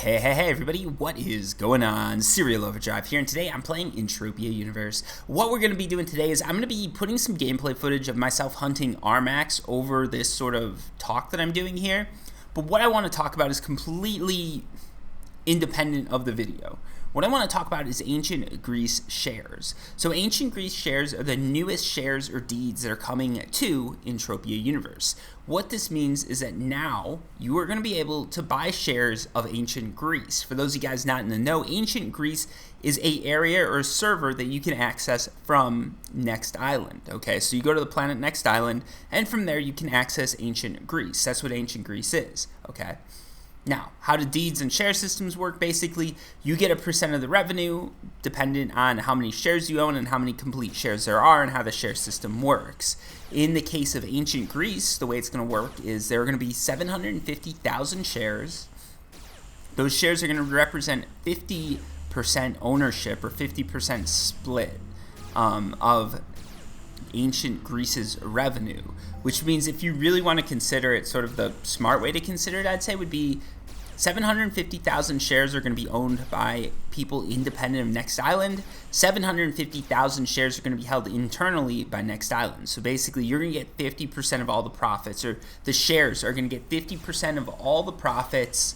Hey everybody, what is going on? Serial Overdrive here, and today I'm playing Entropia Universe. What we're going to be doing today is I'm going to be putting some gameplay footage of myself hunting Armax over this sort of talk that I'm doing here. But what I want to talk about is completely independent of the video. What I want to talk about is Ancient Greece shares. So Ancient Greece shares are the newest shares or deeds that are coming to Entropia Universe. What this means is that now you are going to be able to buy shares of Ancient Greece. For those of you guys not in the know, Ancient Greece is a area or a server that you can access from Next Island. Okay, so you go to the planet Next Island, and from there you can access Ancient Greece. That's what Ancient Greece is. Okay. Now, how do deeds and share systems work? Basically, you get a percent of the revenue dependent on how many shares you own and how many complete shares there are and how the share system works. In the case of Ancient Greece, the way it's going to work is there are going to be 750,000 shares. Those shares are going to represent 50% ownership or 50% split of Ancient Greece's revenue, which means if you really want to consider it, sort of the smart way to consider it, I'd say would be 750,000 shares are going to be owned by people independent of Next Island. 750,000 shares are going to be held internally by Next Island. So basically, you're going to get 50% of all the profits, or the shares are going to get 50% of all the profits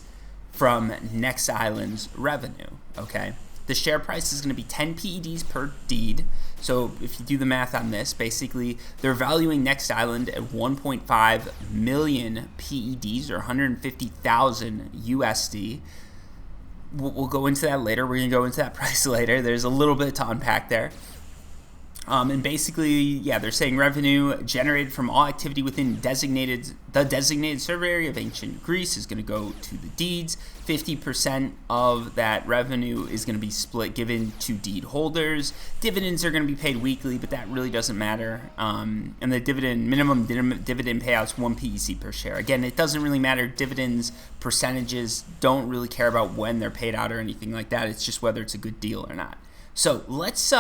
from Next Island's revenue, okay? The share price is going to be 10 PEDs per deed. So if you do the math on this, basically they're valuing Next Island at 1.5 million PEDs or 150,000 USD. We'll go into that later. We're going to go into that price later. There's a little bit to unpack there. And basically, yeah, they're saying revenue generated from all activity within the designated server area of Ancient Greece is going to go to the deeds. 50% of that revenue is going to be split, given to deed holders. Dividends are going to be paid weekly, but that really doesn't matter. And the minimum dividend payout's 1 PEC per share. Again, it doesn't really matter. Dividends, percentages don't really care about when they're paid out or anything like that. It's just whether it's a good deal or not. So let's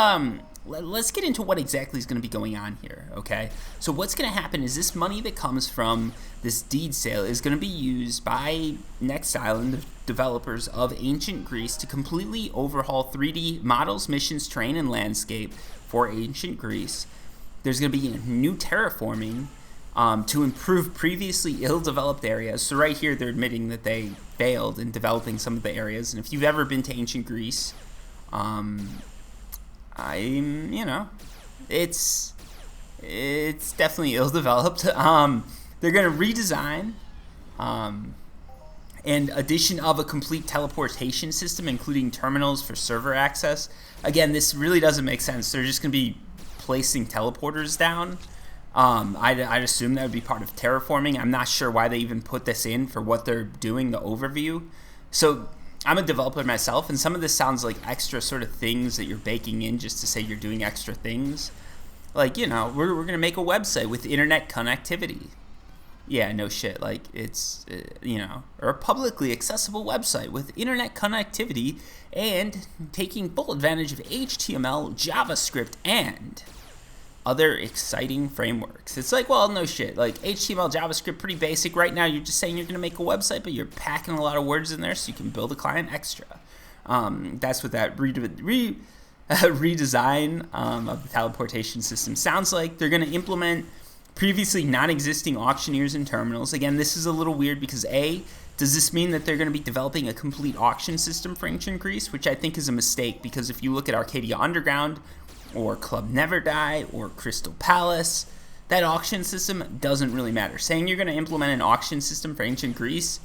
get into what exactly is going to be going on here, okay? So what's going to happen is this money that comes from this deed sale is going to be used by Next Island, the developers of Ancient Greece, to completely overhaul 3D models, missions, terrain, and landscape for Ancient Greece. There's going to be new terraforming to improve previously ill-developed areas. So right here, they're admitting that they failed in developing some of the areas. And if you've ever been to Ancient Greece, it's definitely ill-developed. They're going to redesign and addition of a complete teleportation system, including terminals for server access. Again, this really doesn't make sense. They're just going to be placing teleporters down. I'd assume that would be part of terraforming. I'm not sure why they even put this in for what they're doing, the overview. So I'm a developer myself, and some of this sounds like extra sort of things that you're baking in just to say you're doing extra things. Like, we're going to make a website with internet connectivity. Yeah, no shit. Like, it's, or a publicly accessible website with internet connectivity and taking full advantage of HTML, JavaScript, and other exciting frameworks. It's like, well, no shit. Like, HTML, JavaScript, pretty basic. Right now, you're just saying you're going to make a website, but you're packing a lot of words in there so you can build a client extra. That's what that redesign of the teleportation system sounds like. They're going to implement previously non-existing auctioneers and terminals. Again, this is a little weird because A, does this mean that they're going to be developing a complete auction system for Ancient Greece, which I think is a mistake, because if you look at Arcadia Underground or Club Never Die or Crystal Palace, that auction system doesn't really matter. Saying you're going to implement an auction system for Ancient Greece,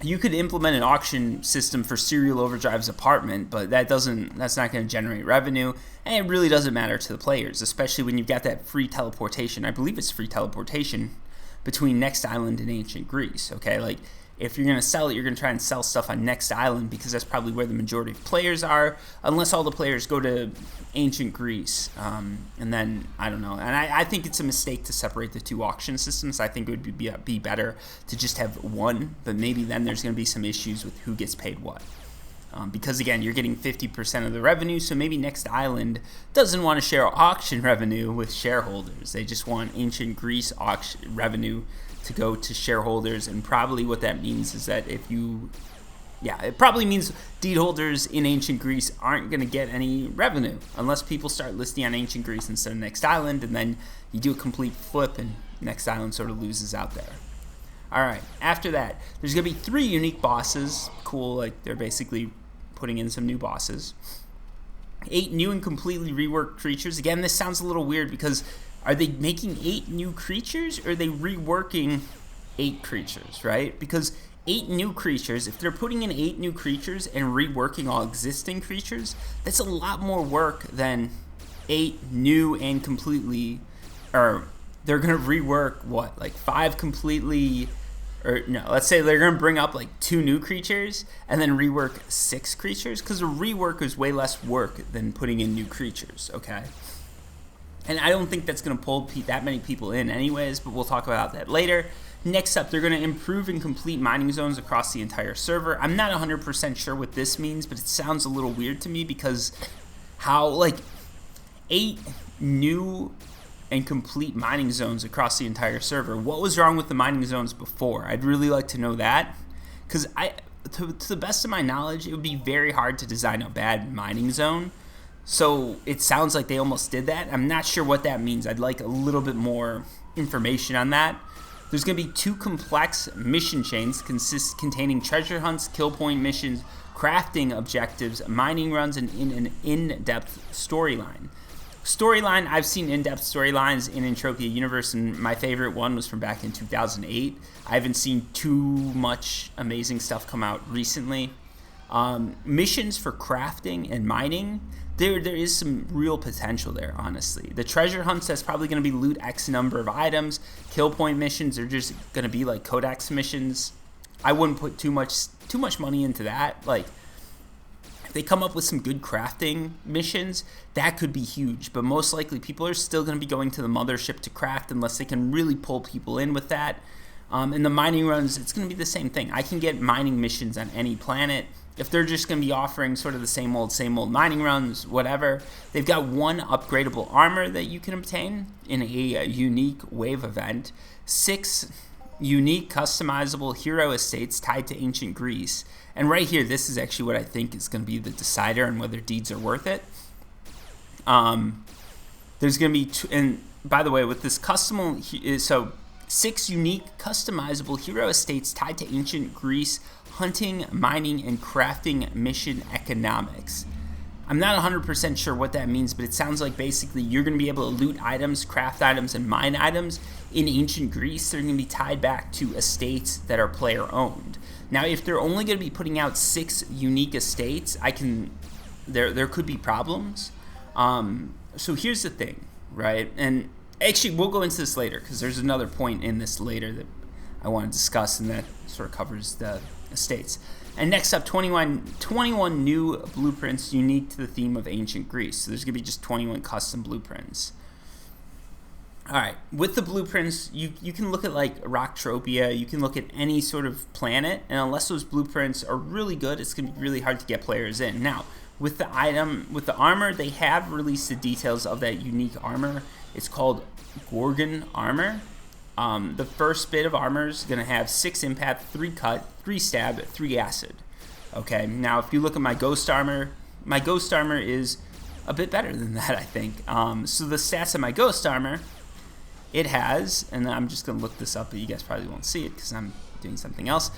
you could implement an auction system for Serial Overdrive's apartment, but that's not going to generate revenue, and it really doesn't matter to the players, especially when you've got that free teleportation. I believe it's free teleportation between Next Island and Ancient Greece, okay? Like, if you're going to sell it, you're going to try and sell stuff on Next Island because that's probably where the majority of players are, unless all the players go to Ancient Greece. And then, I don't know. And I think it's a mistake to separate the two auction systems. I think it would be better to just have one, but maybe then there's going to be some issues with who gets paid what. Because, again, you're getting 50% of the revenue, so maybe Next Island doesn't want to share auction revenue with shareholders. They just want Ancient Greece auction revenue to go to shareholders, and probably what that means is that if you yeah, it probably means deed holders in ancient Greece aren't going to get any revenue unless people start listing on ancient Greece instead of Next Island, and then you do a complete flip and Next Island sort of loses out there. Alright, after that, there's going to be 3 unique bosses. Cool, like they're basically putting in some new bosses. 8 new and completely reworked creatures. Again, this sounds a little weird because are they making 8 new creatures or are they reworking 8 creatures, right? Because 8 new creatures, if they're putting in 8 new creatures and reworking all existing creatures, that's a lot more work than 8 new and completely, or they're going to rework what, like 5 completely, or no, let's say they're going to bring up like 2 new creatures and then rework 6 creatures, because a rework is way less work than putting in new creatures, okay? And I don't think that's going to pull that many people in anyways, but we'll talk about that later. Next up, they're going to improve and complete mining zones across the entire server. I'm not 100% sure what this means, but it sounds a little weird to me because how, like, 8 new and complete mining zones across the entire server. What was wrong with the mining zones before? I'd really like to know that, because to the best of my knowledge, it would be very hard to design a bad mining zone. So it sounds like they almost did that. I'm not sure what that means. I'd like a little bit more information on that. There's going to be 2 complex mission chains containing treasure hunts, kill point missions, crafting objectives, mining runs, and an in-depth storyline. I've seen in-depth storylines in Entropia Universe, and my favorite one was from back in 2008. I haven't seen too much amazing stuff come out recently. Missions for crafting and mining, there is some real potential there, honestly. The treasure hunts, that's probably going to be loot X number of items. Kill point missions are just going to be like codex missions. I wouldn't put too much money into that. Like, if they come up with some good crafting missions, that could be huge. But most likely, people are still going to be going to the mothership to craft unless they can really pull people in with that. In the mining runs, it's going to be the same thing. I can get mining missions on any planet. If they're just going to be offering sort of the same old mining runs, whatever, they've got 1 upgradable armor that you can obtain in a unique wave event, 6 unique customizable hero estates tied to ancient Greece. And right here, this is actually what I think is going to be the decider on whether deeds are worth it. There's going to be, and by the way, with this custom, so 6 unique customizable hero estates tied to ancient Greece, hunting, mining, and crafting mission economics. I'm not 100% sure what that means, but it sounds like basically you're going to be able to loot items, craft items, and mine items in ancient Greece. They're going to be tied back to estates that are player owned. Now, if they're only going to be putting out 6 unique estates, there could be problems. So here's the thing, right? And actually, we'll go into this later because there's another point in this later that I want to discuss, and that sort of covers the estates. And next up, 21 new blueprints unique to the theme of ancient Greece. So there's going to be just 21 custom blueprints. All right, with the blueprints, you can look at like Rocktropia, you can look at any sort of planet, and unless those blueprints are really good, it's going to be really hard to get players in. Now, with the armor, they have released the details of that unique armor. It's called Gorgon armor. The first bit of armor is going to have 6 impact, 3 cut, 3 stab, 3 acid. Okay, now if you look at my ghost armor is a bit better than that, I think. So the stats of my ghost armor, it has, and I'm just going to look this up, but you guys probably won't see it because I'm doing something else.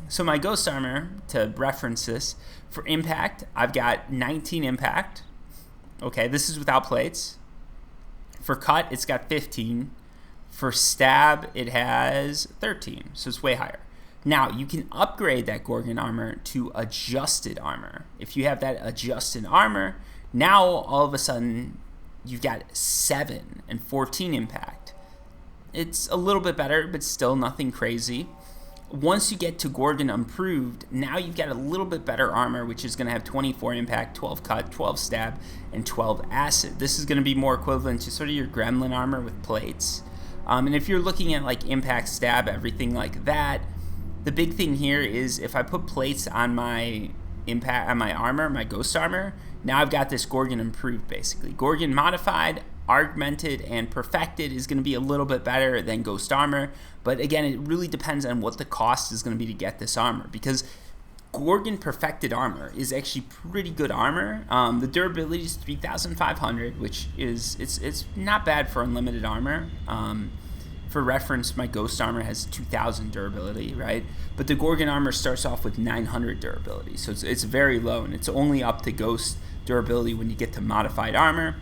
So my ghost armor, to reference this, for impact, I've got 19 impact. Okay, this is without plates. For cut, it's got 15. For stab, it has 13, so it's way higher. Now, you can upgrade that Gorgon armor to adjusted armor. If you have that adjusted armor, now all of a sudden you've got 7 and 14 impact. It's a little bit better, but still nothing crazy. Once you get to Gorgon improved, now you've got a little bit better armor, which is going to have 24 impact, 12 cut, 12 stab, and 12 acid. This is going to be more equivalent to sort of your gremlin armor with plates. And if you're looking at like impact, stab, everything like that, the big thing here is if I put plates on my armor, my ghost armor, now I've got this Gorgon improved basically. Gorgon modified, augmented, and perfected is going to be a little bit better than ghost armor, but again, it really depends on what the cost is going to be to get this armor, because Gorgon Perfected Armor is actually pretty good armor. The durability is 3,500, which is it's not bad for unlimited armor. For reference, my Ghost armor has 2,000 durability, right? But the Gorgon armor starts off with 900 durability, so it's very low, and it's only up to Ghost durability when you get to modified armor.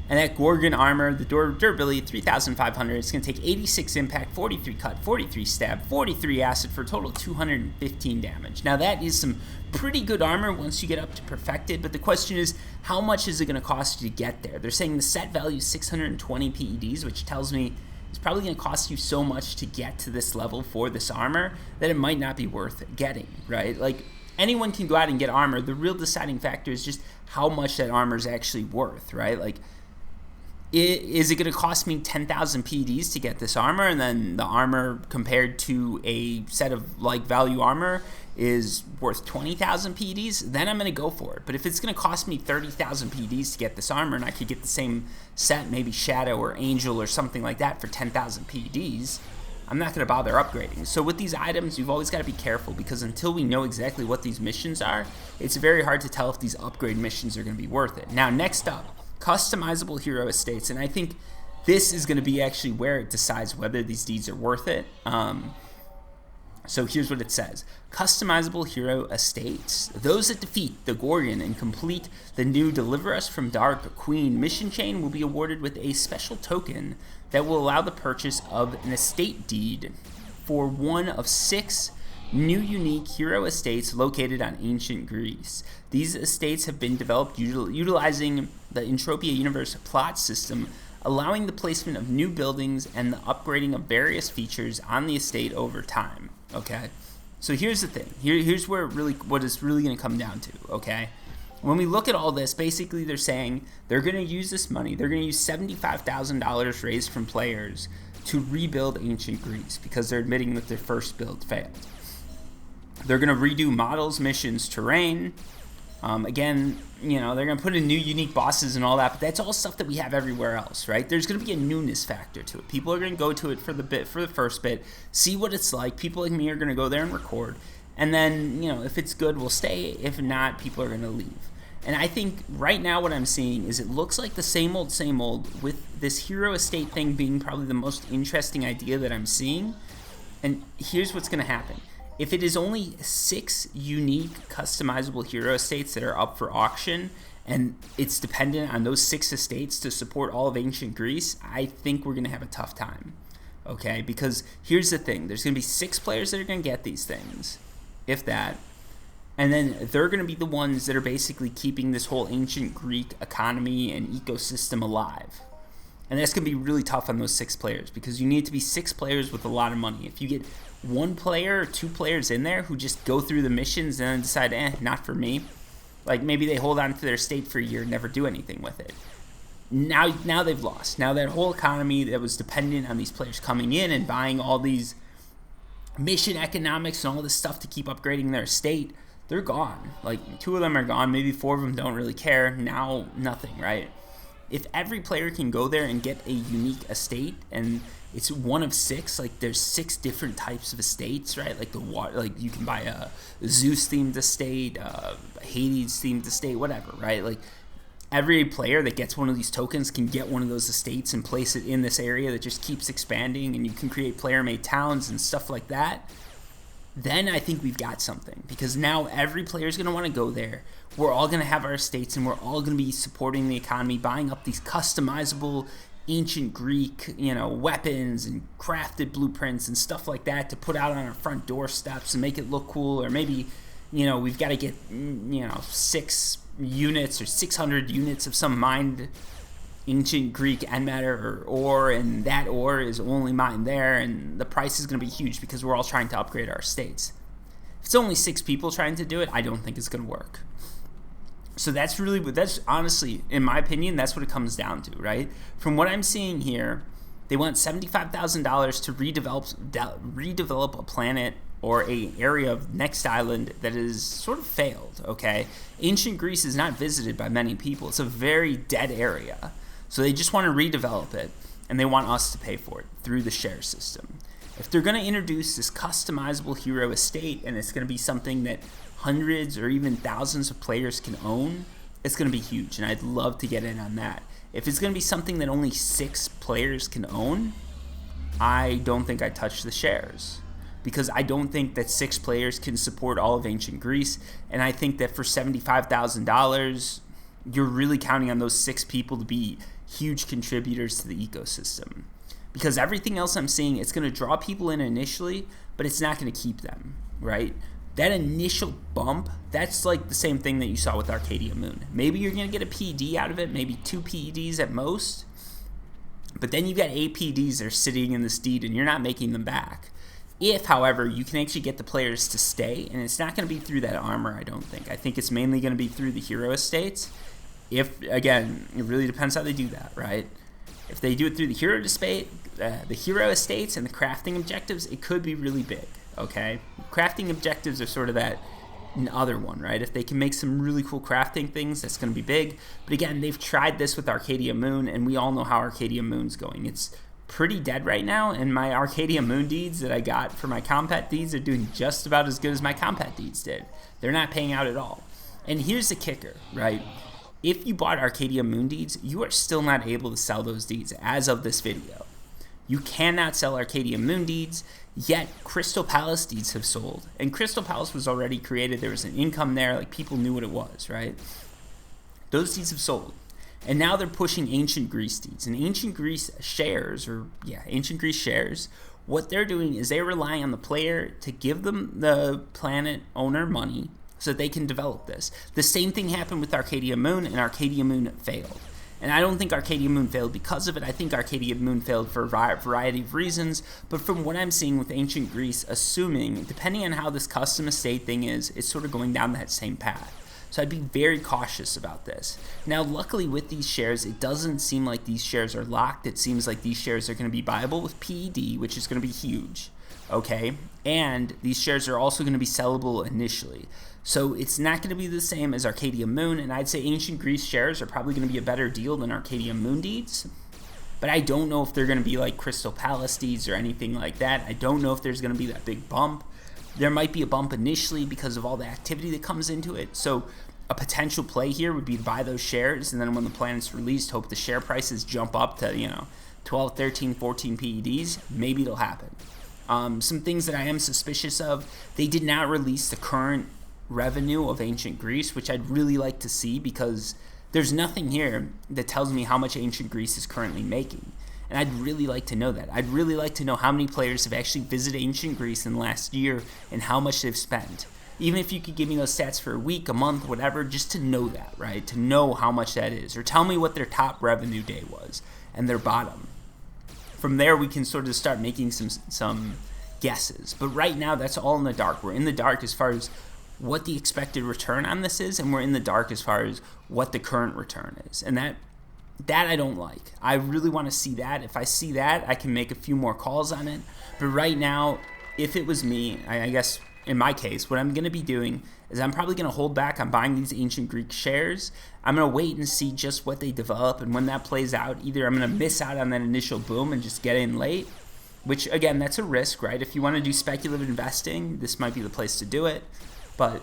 And that Gorgon armor, the durability 3,500, it's going to take 86 impact, 43 cut, 43 stab, 43 acid for a total of 215 damage. Now that is some pretty good armor once you get up to perfected, but the question is, how much is it going to cost you to get there? They're saying the set value is 620 PEDs, which tells me it's probably going to cost you so much to get to this level for this armor that it might not be worth getting, right? Like, anyone can go out and get armor. The real deciding factor is just how much that armor is actually worth, right? Like, is it going to cost me 10,000 PEDs to get this armor, and then the armor compared to a set of like value armor is worth 20,000 PEDs? Then I'm going to go for it. But if it's going to cost me 30,000 PEDs to get this armor, and I could get the same set, maybe Shadow or Angel or something like that for 10,000 PEDs, I'm not going to bother upgrading. So with these items, you've always got to be careful, because until we know exactly what these missions are, it's very hard to tell if these upgrade missions are going to be worth it. Now, next up, customizable hero estates, and I think this is going to be actually where it decides whether these deeds are worth it. So here's what it says. Customizable hero estates. Those that defeat the Gorgon and complete the new Deliver Us from Dark Queen mission chain will be awarded with a special token that will allow the purchase of an estate deed for one of 6 new unique hero estates located on ancient Greece. These estates have been developed utilizing the Entropia Universe plot system, allowing the placement of new buildings and the upgrading of various features on the estate over time. Okay, so here's the thing. Here's where what it's really going to come down to. Okay, when we look at all this, basically they're saying they're going to use this money. They're going to use $75,000 raised from players to rebuild ancient Greece, because they're admitting that their first build failed. They're going to redo models, missions, terrain. Again, you know, they're going to put in new unique bosses and all that, but that's all stuff that we have everywhere else, right? There's going to be a newness factor to it. People are going to go to it for the first bit, see what it's like. People like me are going to go there and record, and then, you know, if it's good, we'll stay. If not, people are going to leave. And I think right now what I'm seeing is it looks like the same old, with this hero estate thing being probably the most interesting idea that I'm seeing. And here's what's going to happen. If it is only 6 unique customizable hero estates that are up for auction, and it's dependent on those 6 estates to support all of ancient Greece, I think we're going to have a tough time, okay? Because here's the thing. There's going to be 6 players that are going to get these things, if that, and then they're going to be the ones that are basically keeping this whole ancient Greek economy and ecosystem alive. And that's going to be really tough on those 6 players, because you need to be 6 players with a lot of money. If you get 1 player or 2 players in there who just go through the missions and then decide, not for me, like maybe they hold on to their state for a year and never do anything with it. Now they've lost. Now that whole economy that was dependent on these players coming in and buying all these mission economics and all this stuff to keep upgrading their estate, they're gone. Like 2 of them are gone, maybe 4 of them don't really care. Now nothing, right? If every player can go there and get a unique estate, and it's one of 6, like there's 6 different types of estates, right? Like like you can buy a Zeus themed estate, Hades themed estate, whatever, right? Like every player that gets one of these tokens can get one of those estates and place it in this area that just keeps expanding, and you can create player-made towns and stuff like that. Then I think we've got something, because now every player is going to want to go there. We're all going to have our estates, and we're all going to be supporting the economy, buying up these customizable ancient Greek, you know, weapons and crafted blueprints and stuff like that to put out on our front doorsteps and make it look cool. Or maybe, you know, we've got to get, you know, 6 units or 600 units of some mined ancient Greek end matter or ore, and that ore is only mined there, and the price is going to be huge because we're all trying to upgrade our estates. If it's only 6 people trying to do it, I don't think it's going to work. So that's honestly, in my opinion, that's what it comes down to, right? From what I'm seeing here, they want $75,000 to redevelop a planet or a area of Next Island that is sort of failed, okay? Ancient Greece is not visited by many people. It's a very dead area. So they just want to redevelop it, and they want us to pay for it through the share system. If they're going to introduce this customizable hero estate and it's going to be something that hundreds or even thousands of players can own, it's going to be huge, and I'd love to get in on that. If it's going to be something that only 6 players can own, I don't think I'd touch the shares, because I don't think that 6 players can support all of ancient Greece, and I think that for $75,000, you're really counting on those 6 people to be huge contributors to the ecosystem. Because everything else I'm seeing, it's going to draw people in initially, but it's not going to keep them, right? That initial bump, that's like the same thing that you saw with Arcadia Moon. Maybe you're going to get a PED out of it, maybe 2 PEDs at most, but then you've got 8 PEDs that are sitting in this deed and you're not making them back. If, however, you can actually get the players to stay, and it's not going to be through that armor, I don't think. I think it's mainly going to be through the hero estates. If, again, it really depends how they do that, right? If they do it through the hero estates and the crafting objectives, it could be really big, okay? Crafting objectives are sort of that other one, right? If they can make some really cool crafting things, that's going to be big. But again, they've tried this with Arcadia Moon, and we all know how Arcadia Moon's going. It's pretty dead right now, and my Arcadia Moon deeds that I got for my compat deeds are doing just about as good as my compat deeds did. They're not paying out at all. And here's the kicker, right? If you bought Arcadia Moon deeds, you are still not able to sell those deeds as of this video. You cannot sell Arcadia Moon deeds, yet Crystal Palace deeds have sold. And Crystal Palace was already created. There was an income there. Like, people knew what it was, right? Those deeds have sold. And now they're pushing Ancient Greece deeds. And Ancient Greece shares, what they're doing is they're relying on the player to give them the planet owner money so that they can develop this. The same thing happened with Arcadia Moon, and Arcadia Moon failed. And I don't think Arcadia Moon failed because of it. I think Arcadia Moon failed for a variety of reasons. But from what I'm seeing with Ancient Greece, assuming, depending on how this custom estate thing is, it's sort of going down that same path. So I'd be very cautious about this. Now, luckily with these shares, it doesn't seem like these shares are locked. It seems like these shares are going to be viable with PED, which is going to be huge. Okay? And these shares are also going to be sellable initially. So it's not going to be the same as Arcadia Moon, and I'd say Ancient Greece shares are probably going to be a better deal than Arcadia Moon deeds. But I don't know if they're going to be like Crystal Palace deeds or anything like that. I don't know if there's going to be that big bump. There might be a bump initially because of all the activity that comes into it. So a potential play here would be to buy those shares, and then when the planet's released, hope the share prices jump up to, 12, 13, 14 PEDs. Maybe it'll happen. Some things that I am suspicious of, they did not release the current revenue of Ancient Greece, which I'd really like to see, because there's nothing here that tells me how much Ancient Greece is currently making. And I'd really like to know that. I'd really like to know how many players have actually visited Ancient Greece in the last year and how much they've spent. Even if you could give me those stats for a week, a month, whatever, just to know that, right? To know how much that is. Or tell me what their top revenue day was and their bottom. From there, we can sort of start making some guesses. But right now, that's all in the dark. We're in the dark as far as what the expected return on this is, and we're in the dark as far as what the current return is. And that I don't like. I really want to see that. If I see that, I can make a few more calls on it. But right now, if it was me, I guess in my case, what I'm going to be doing is I'm probably going to hold back on buying these Ancient Greek shares. I'm going to wait and see just what they develop, and when that plays out, either I'm going to miss out on that initial boom and just get in late, which, again, that's a risk, right? If you want to do speculative investing, this might be the place to do it. But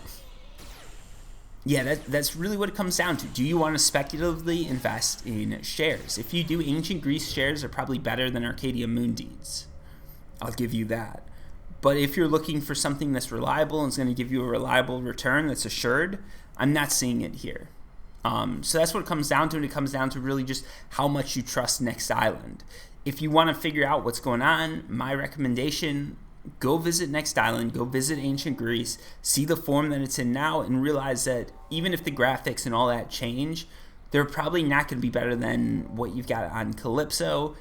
yeah, that's really what it comes down to. Do you want to speculatively invest in shares? If you do, Ancient Greece shares are probably better than Arcadia Moon deeds. I'll give you that. But if you're looking for something that's reliable and is going to give you a reliable return that's assured, I'm not seeing it here. So that's what it comes down to, and it comes down to really just how much you trust Next Island. If you want to figure out what's going on, my recommendation, go visit Next Island, go visit Ancient Greece, see the form that it's in now, and realize that even if the graphics and all that change, they're probably not going to be better than what you've got on Calypso.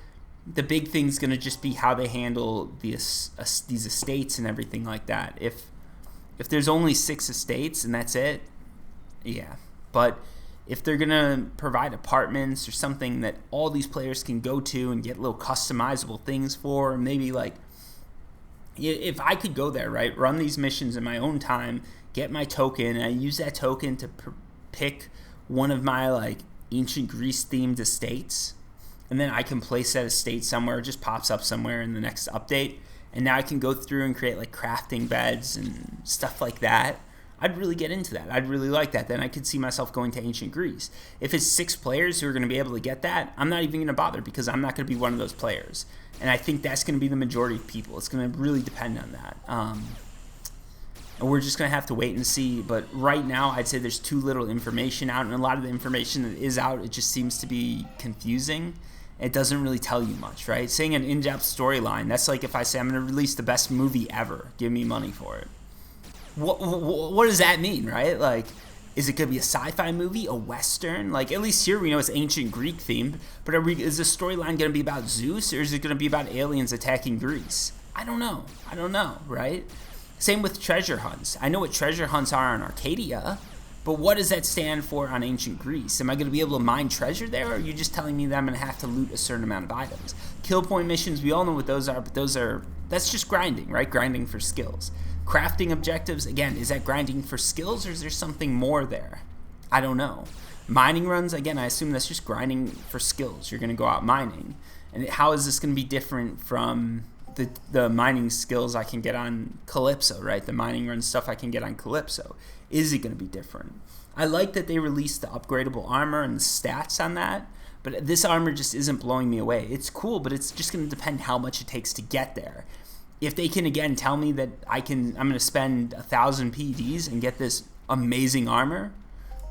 The big thing's going to just be how they handle these estates and everything like that. If there's only 6 estates and that's it, yeah. But if they're going to provide apartments or something that all these players can go to and get little customizable things for, maybe like, if I could go there, right, run these missions in my own time, get my token, and I use that token to pick one of my like Ancient Greece themed estates, and then I can place that estate somewhere, it just pops up somewhere in the next update, and now I can go through and create like crafting beds and stuff like that, I'd really get into that. I'd really like that. Then I could see myself going to ancient Greece. If it's 6 players who are going to be able to get that, I'm not even going to bother because I'm not going to be one of those players. And I think that's going to be the majority of people. It's going to really depend on that. And we're just going to have to wait and see. But right now, I'd say there's too little information out. And a lot of the information that is out, it just seems to be confusing. It doesn't really tell you much, right? Saying an in-depth storyline, that's like if I say I'm going to release the best movie ever. Give me money for it. What does that mean, right? Like, is it going to be a sci-fi movie, a western? Like, at least here we know it's ancient Greek themed, but is the storyline going to be about Zeus, or is it going to be about aliens attacking Greece? I don't know, right? Same with treasure hunts. I know what treasure hunts are on Arcadia, but what does that stand for on ancient Greece? Am I going to be able to mine treasure there, or are you just telling me that I'm going to have to loot a certain amount of items? Kill point missions, we all know what those are, but that's just grinding, right? Grinding for skills. Crafting objectives, again, is that grinding for skills, or is there something more there? I don't know. Mining runs, again, I assume that's just grinding for skills. You're going to go out mining. And how is this going to be different from the mining skills I can get on Calypso, right? The mining run stuff I can get on Calypso. Is it going to be different? I like that they released the upgradable armor and the stats on that, but this armor just isn't blowing me away. It's cool, but it's just going to depend how much it takes to get there. If they can, again, tell me that I'm going to spend 1,000 PDs and get this amazing armor,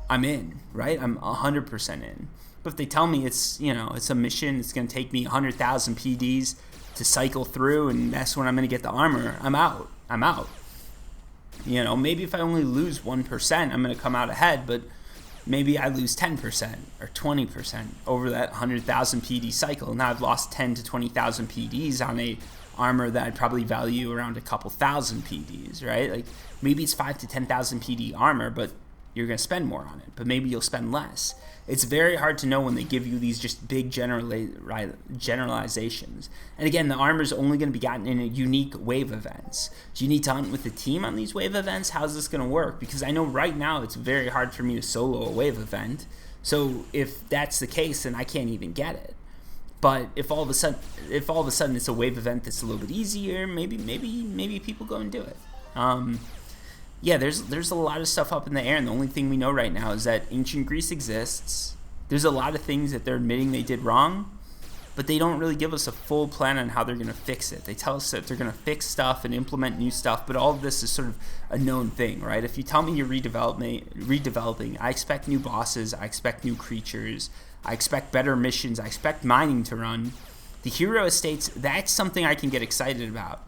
I'm in, right? I'm 100% in. But if they tell me it's a mission, it's going to take me 100,000 PDs to cycle through, and that's when I'm going to get the armor, I'm out. Maybe if I only lose 1%, I'm going to come out ahead, but maybe I lose 10% or 20% over that 100,000 PD cycle. Now I've lost 10 to 20,000 PDs on a armor that I'd probably value around a couple thousand PDs, right? Like, maybe it's 5 to 10,000 PD armor, but you're going to spend more on it, but maybe you'll spend less. It's very hard to know when they give you these just big generalizations. And again, the armor is only going to be gotten in a unique wave events. Do you need to hunt with the team on these wave events? How's this going to work? Because I know right now it's very hard for me to solo a wave event. So if that's the case, then I can't even get it. But if all of a sudden it's a wave event that's a little bit easier, maybe people go and do it. Yeah, there's a lot of stuff up in the air, and the only thing we know right now is that ancient Greece exists. There's a lot of things that they're admitting they did wrong, but they don't really give us a full plan on how they're going to fix it. They tell us that they're going to fix stuff and implement new stuff, but all of this is sort of a known thing, right? If you tell me you're redeveloping, I expect new bosses, I expect new creatures, I expect better missions, I expect mining to run. The hero estates, that's something I can get excited about.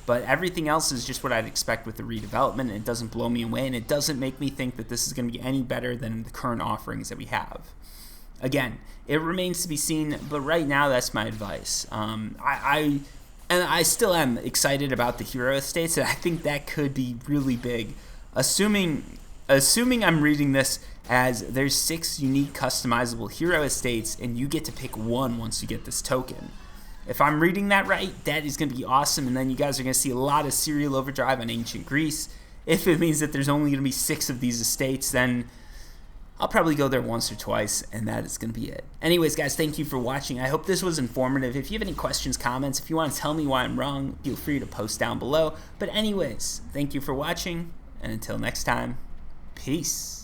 But everything else is just what I'd expect with the redevelopment, and it doesn't blow me away, and it doesn't make me think that this is going to be any better than the current offerings that we have. Again, it remains to be seen, but right now that's my advice. I still am excited about the hero estates, and I think that could be really big. Assuming I'm reading this as there's 6 unique customizable hero estates, and you get to pick one once you get this token. If I'm reading that right, that is going to be awesome, and then you guys are going to see a lot of Serial Overdrive on Ancient Greece. If it means that there's only going to be 6 of these estates, then I'll probably go there once or twice, and that is going to be it. Anyways, guys, thank you for watching. I hope this was informative. If you have any questions, comments, if you want to tell me why I'm wrong, feel free to post down below. But anyways, thank you for watching, and until next time, peace.